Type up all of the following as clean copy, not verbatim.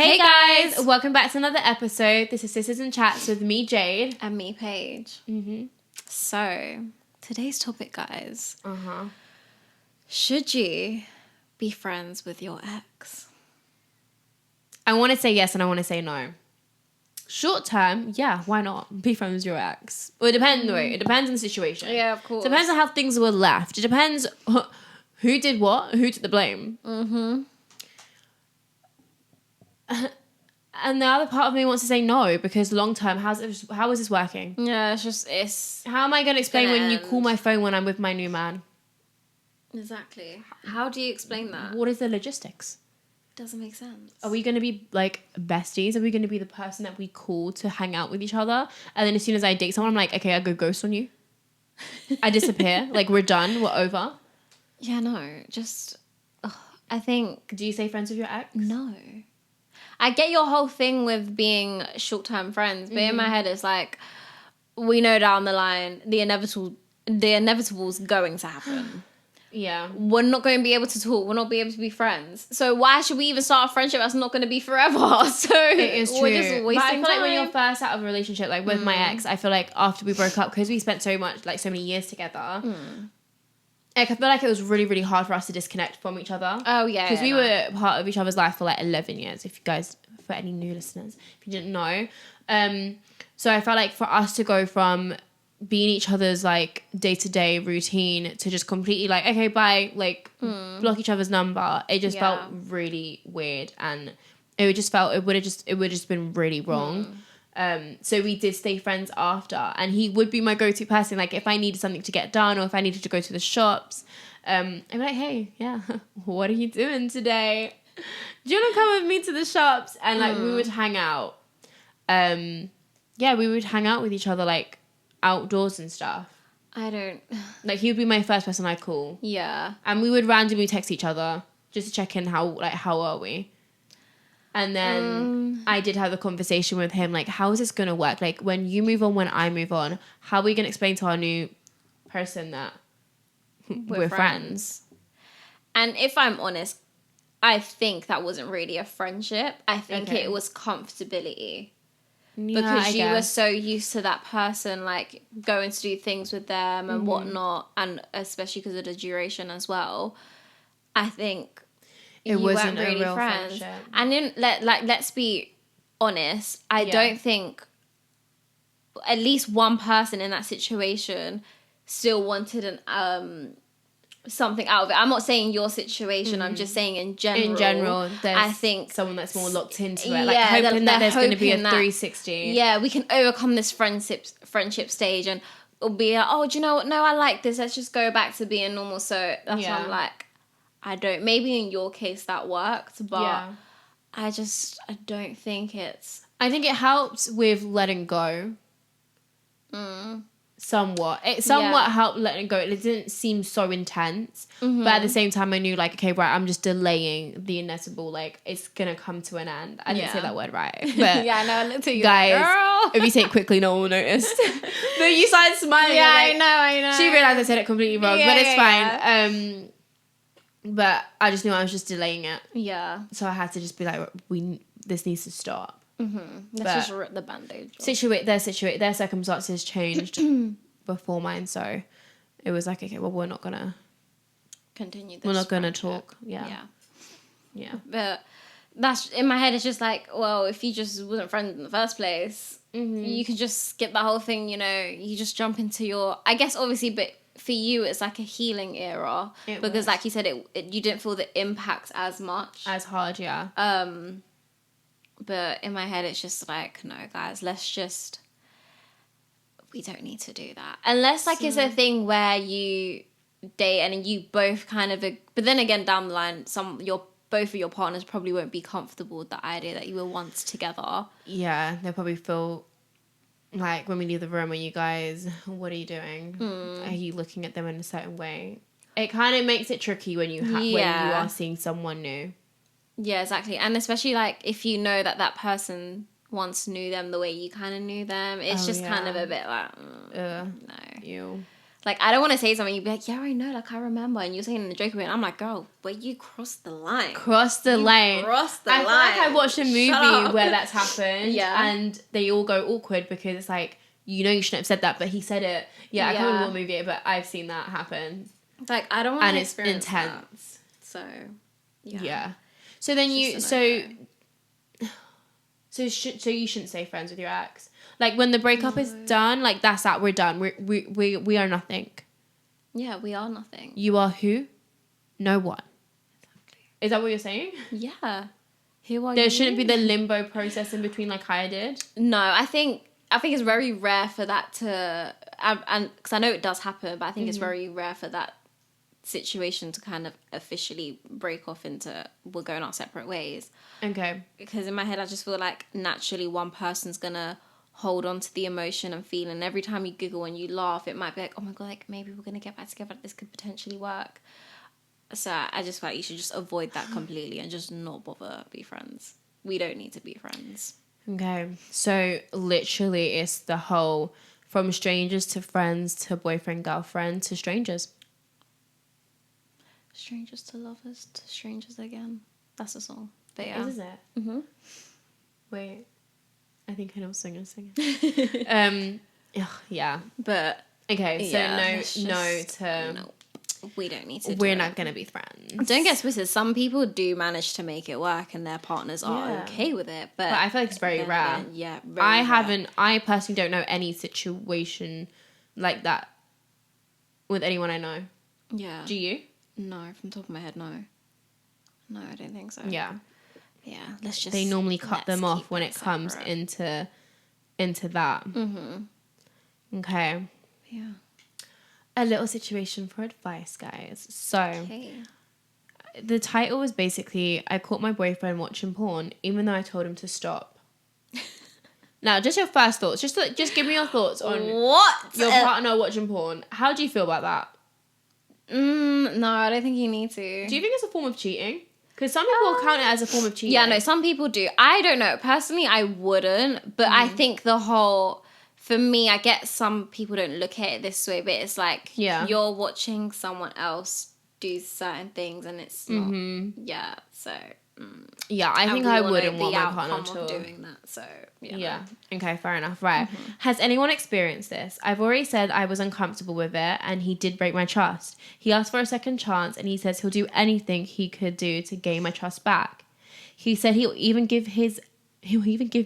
Hey guys, welcome back to another episode. This is Sisters and Chats with me, Jade. And me, Paige. So, today's topic, guys. Should you be friends with your ex? I want to say yes and I want to say no. Short term, yeah, why not? Be friends with your ex. Well, it depends, though. It depends on the situation. Yeah, of course. Depends on how things were left. It depends who did what, who took the blame. And the other part of me wants to say no, because long term, how is this working? Yeah, it's How am I going to explain when you end. call my phone when I'm with my new man? Exactly. How do you explain that? What is the logistics? Doesn't make sense. Are we going to be like besties? Are we going to be the person that we call to hang out with each other? And then as soon as I date someone, I'm like, okay, I go ghost on you. I disappear. Like, we're done. We're over. Yeah, no. I think... Do you say friends with your ex? No. I get your whole thing with being short-term friends, but in my head it's like, we know down the line the inevitable's going to happen. Yeah. We're not going to be able to talk. We're not be able to be friends. So why should we even start a friendship that's not going to be forever? So it is true. we're just wasting but I feel time. like when you're first out of a relationship, like with my ex, I feel like after we broke up, because we spent so many years together, like, I feel like it was really, really hard for us to disconnect from each other. Oh, yeah. Because we were part of each other's life for like 11 years, if you guys, for any new listeners, if you didn't know. So I felt like for us to go from being each other's like day-to-day routine to just completely like, okay, bye, like block each other's number, it just felt really weird, and it would have just been really wrong. So we did stay friends after, and he would be my go-to person. Like if I needed something to get done or if I needed to go to the shops, I'd be like, hey, yeah, what are you doing today? Do you want to come with me to the shops? And like we would hang out. We would hang out with each other like outdoors and stuff. I don't... Like he would be my first person I'd call. Yeah. And we would randomly text each other just to check in how are we? And then I did have a conversation with him, like, how is this going to work? Like, when you move on, when I move on, how are we going to explain to our new person that we're friends? And if I'm honest, I think that wasn't really a friendship. I think it was comfortability. Yeah, Because you were so used to that person, like, going to do things with them and whatnot, and especially because of the duration as well. I think... It wasn't a real friendship. And then, let's be honest, I don't think at least one person in that situation still wanted something out of it. I'm not saying your situation, I'm just saying in general. In general, I think someone that's more locked into it, like hoping that there's going to be a 360. Yeah, we can overcome this friendship stage and it'll be like, oh, do you know what? No, I like this. Let's just go back to being normal. So that's why I'm like, maybe in your case that worked, but I don't think it's... I think it helped with letting go. Somewhat. It somewhat helped letting go. It didn't seem so intense. But at the same time, I knew, like, okay, right, I'm just delaying the inevitable. Like, it's going to come to an end. I didn't say that word right. But yeah, I know. I looked at you, guys, girl. if you say it quickly, no one will notice. But you started smiling. Yeah, like, I know. She realised I said it completely wrong, Yeah, but it's fine. yeah. But I just knew I was just delaying it. Yeah. So I had to just be like, this needs to stop. Let's just rip the band-aid off. Their circumstances changed before mine, so it was like, okay, well, we're not gonna continue this. We're not gonna friendship. talk. Yeah. But that's in my head. It's just like, well, if you just wasn't friends in the first place, you could just skip the whole thing. You know, you just jump into your. I guess obviously, but for you, it's like a healing era because, like you said, you didn't feel the impact as much, as hard. Yeah. But in my head, it's just like, no, guys, we don't need to do that. Unless, like, it's a thing where you date and you both kind of... But then again, down the line, both of your partners probably won't be comfortable with the idea that you were once together. Yeah, they'll probably feel like, when we leave the room, are you guys, what are you doing? Are you looking at them in a certain way? It kind of makes it tricky when you when you are seeing someone new. Yeah, exactly. And especially, like, if you know that person once knew them the way you kind of knew them, it's just kind of a bit like, no. Ew. Like, I don't want to say something, you'd be like, yeah, I know, like, I remember, and you're saying it in a joking way, and I'm like, girl, but you crossed the line. Crossed the lane. Crossed the I line. feel like I watched a movie up. where that's happened. Yeah. And they all go awkward because it's like, you know you shouldn't have said that, but he said it. Yeah, I can't remember what movie, but I've seen that happen. Like, I don't want to and it's experience intense. that. So, yeah. So then you so you shouldn't stay friends with your ex. Like when the breakup is done, like that's that, we're done. We are nothing. Yeah, we are nothing. You are who? No one. Exactly. Is that what you're saying? Yeah. Who are you? There shouldn't be the limbo process in between like I did. No, I think it's very rare for that to, and because I know it does happen, but I think it's very rare for that situation to kind of officially break off into we're going our separate ways. Okay. Because in my head, I just feel like naturally one person's gonna hold on to the emotion and feeling. Every time you giggle and you laugh, it might be like, oh my god, like maybe we're gonna get back together. This could potentially work. So I just feel like you should just avoid that completely and just not bother be friends. We don't need to be friends. Okay. So literally it's the whole from strangers to friends to boyfriend, girlfriend to strangers. Strangers to lovers to strangers again. That's a song. But yeah. Is it? Mm-hmm. Wait. I think I know what song I'm singing. Yeah. But Okay, so yeah, no, we don't need to. We're not gonna be friends. Don't get twisted. Some people do manage to make it work, and their partners are okay with it. But I feel like it's very rare. Yeah, I personally don't know any situation like that with anyone I know. Yeah. Do you? No, from the top of my head, no. No, I don't think so. Yeah. Yeah, let's just. They normally cut them off when it comes into that. Mm-hmm. Okay. Yeah. A little situation for advice, guys. So, the title was basically, I caught my boyfriend watching porn, even though I told him to stop. Now, just your first thoughts. Just give me your thoughts on what your partner watching porn. How do you feel about that? No, I don't think you need to. Do you think it's a form of cheating? Because some people count it as a form of cheating. Yeah, no, some people do. I don't know. Personally, I wouldn't. But I think for me, I get some people don't look at it this way, but it's like you're watching someone else do certain things and it's not. Yeah, so. Yeah, I think I wouldn't want my partner to doing that. So yeah. Okay, fair enough. Right. Has anyone experienced this? I've already said I was uncomfortable with it, and he did break my trust. He asked for a second chance, and he says he'll do anything he could do to gain my trust back. He said he'll even give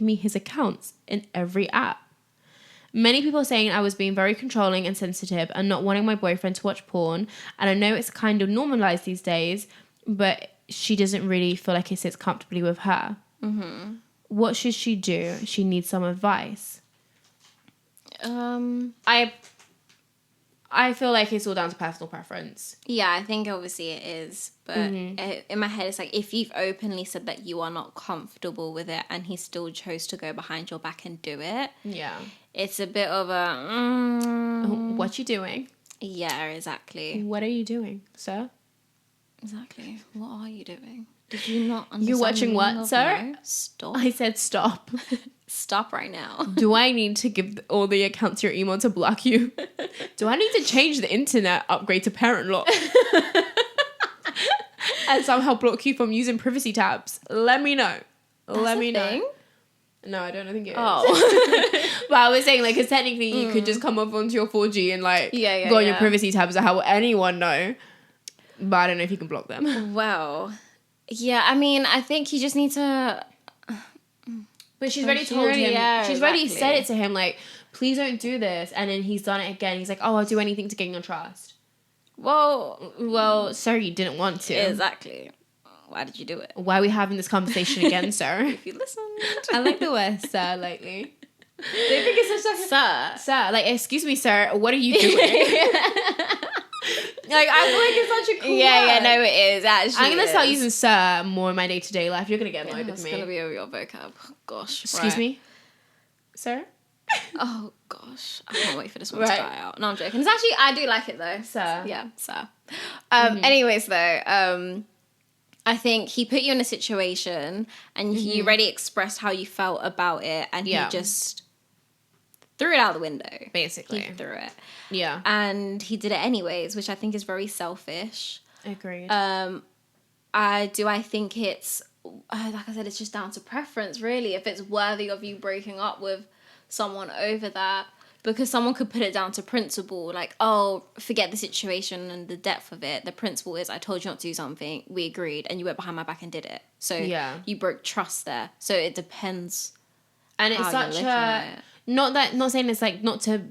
me his accounts in every app. Many people are saying I was being very controlling and sensitive and not wanting my boyfriend to watch porn. And I know it's kind of normalized these days, but she doesn't really feel like it sits comfortably with her. Mm-hmm. What should she do? She needs some advice. I feel like it's all down to personal preference. Yeah, I think obviously it is. But in my head, it's like if you've openly said that you are not comfortable with it and he still chose to go behind your back and do it. Yeah. It's a bit of a... What you doing? Yeah, exactly. What are you doing, sir? Exactly. What are you doing? Did you not understand? You're watching what, sir? No? Stop. I said stop. Stop right now. Do I need to give all the accounts to your email to block you? Do I need to change the internet, upgrade to parent lock? And somehow block you from using privacy tabs? Let me know. Let me know. No, I don't think it is. Oh. But I was saying, like, because technically you could just come up onto your 4G and, like, go on your privacy tabs. How will anyone know? But I don't know if you can block them. Well, yeah, I mean, I think you just need to... But she's already told him. Yeah, she's already said it to him, like, please don't do this. And then he's done it again. He's like, oh, I'll do anything to gain your trust. Well, sir, you didn't want to. Exactly. Why did you do it? Why are we having this conversation again, sir? If you listened. I like the word sir lately. They think it's such a... Sir. Like, excuse me, sir, what are you doing? Like, I feel like it's such a cool word. Yeah, no, it is, actually. I'm going to start using sir more in my day-to-day life. You're going to get annoyed with me. It's going to be over your vocab. Gosh. Excuse me? Sir? Oh, gosh. I can't wait for this one to die out. No, I'm joking. It's actually, I do like it, though. Sir. Yeah, sir. Anyways, though, I think he put you in a situation and you already expressed how you felt about it and he just threw it out the window. Basically. He threw it. Yeah. And he did it anyways, which I think is very selfish. Agreed. I think it's, like I said, it's just down to preference, really. If it's worthy of you breaking up with someone over that, because someone could put it down to principle, like, oh, forget the situation and the depth of it. The principle is, I told you not to do something, we agreed, and you went behind my back and did it. So you broke trust there. So it depends. And it's such a, not saying it's like not to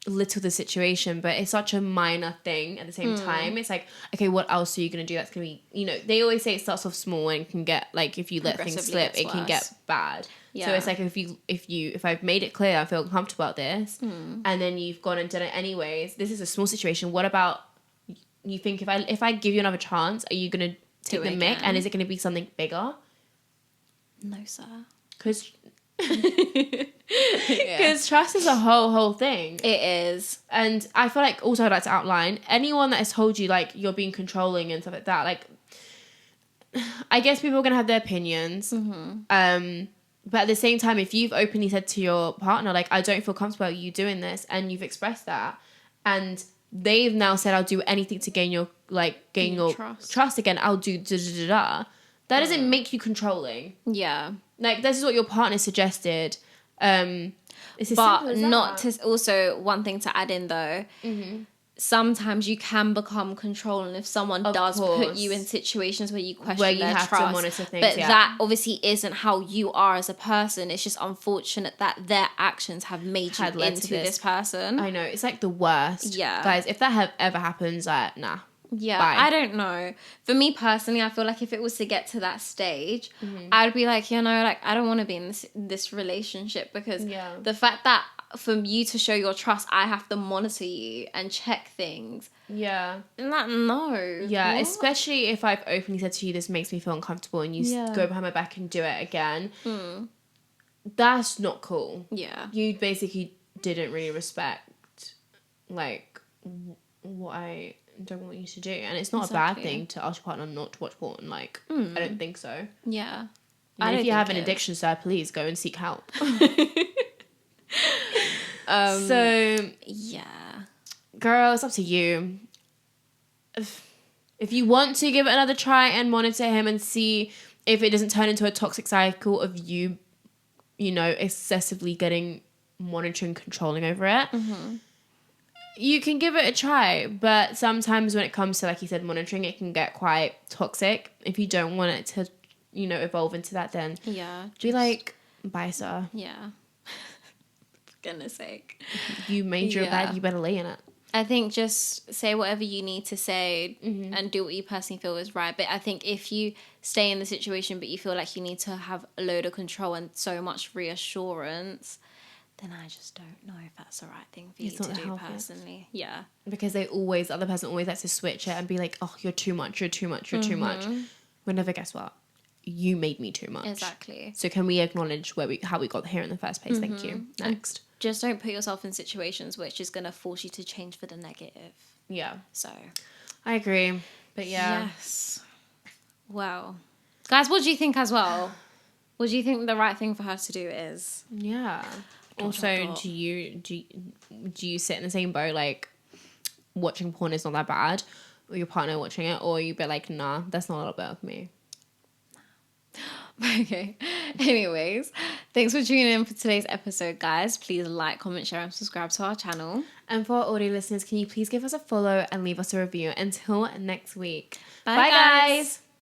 little the situation, but it's such a minor thing at the same time. It's like, okay, what else are you going to do that's going to be, you know, they always say it starts off small and can get, like, if you let things slip, it can get bad. Yeah. So it's like, if I've made it clear I feel uncomfortable about this, and then you've gone and done it anyways, this is a small situation. What about, you think if I give you another chance, are you going to take the mick, and is it going to be something bigger? No, sir. Because trust is a whole thing. It is. And I feel like, also I'd like to outline, anyone that has told you, like, you're being controlling and stuff like that, like, I guess people are going to have their opinions. But at the same time, if you've openly said to your partner, like, I don't feel comfortable with you doing this, and you've expressed that, and they've now said, I'll do anything to gain your trust again, I'll do da-da-da-da, that doesn't make you controlling. Yeah. Like, this is what your partner suggested. It's as but simple as not that. to, also one thing to add in though, sometimes you can become controlling if someone does put you in situations where you question where you their have trust. to monitor things. But that obviously isn't how you are as a person. It's just unfortunate that their actions have made you into this person. I know, it's like the worst. Yeah, guys, if that ever happens, nah. Yeah, bye. I don't know. For me personally, I feel like if it was to get to that stage, I'd be like, you know, like, I don't want to be in this relationship, because the fact that for you to show your trust, I have to monitor you and check things. Yeah. No. Yeah, What? especially if I've openly said to you, this makes me feel uncomfortable, and you go behind my back and do it again. That's not cool. Yeah. You basically didn't really respect, like, what I don't want you to do. And it's not a bad thing to ask your partner not to watch porn. Like, I don't think so. Yeah. And if you have an addiction, sir, please go and seek help. So, yeah. girl, it's up to you. If you want to give it another try and monitor him and see if it doesn't turn into a toxic cycle of you, you know, excessively getting monitoring, controlling over it, you can give it a try. But sometimes when it comes to, like you said, monitoring, it can get quite toxic. If you don't want it to, you know, evolve into that, then be like, bye, sir. Yeah. For goodness sake. You made your bed, you better lay in it. I think just say whatever you need to say and do what you personally feel is right. But I think if you stay in the situation but you feel like you need to have a load of control and so much reassurance, then I just don't know if that's the right thing for you to do personally. Yeah. Because the other person always likes to switch it and be like, oh, you're too much, you're too much, you're too much. Whenever, guess what? You made me too much. Exactly. So can we acknowledge how we got here in the first place? Thank you. Next. Just don't put yourself in situations which is going to force you to change for the negative. Yeah. So. I agree. But yeah. Yes. Well. Guys, what do you think as well? What do you think the right thing for her to do is? Yeah. Also, do you sit in the same boat, like, watching porn is not that bad, or your partner watching it, or you be like, nah, that's not a little bit of me? Okay. Anyways, thanks for tuning in for today's episode, guys. Please like, comment, share, and subscribe to our channel. And for our audio listeners, can you please give us a follow and leave us a review? Until next week. Bye guys.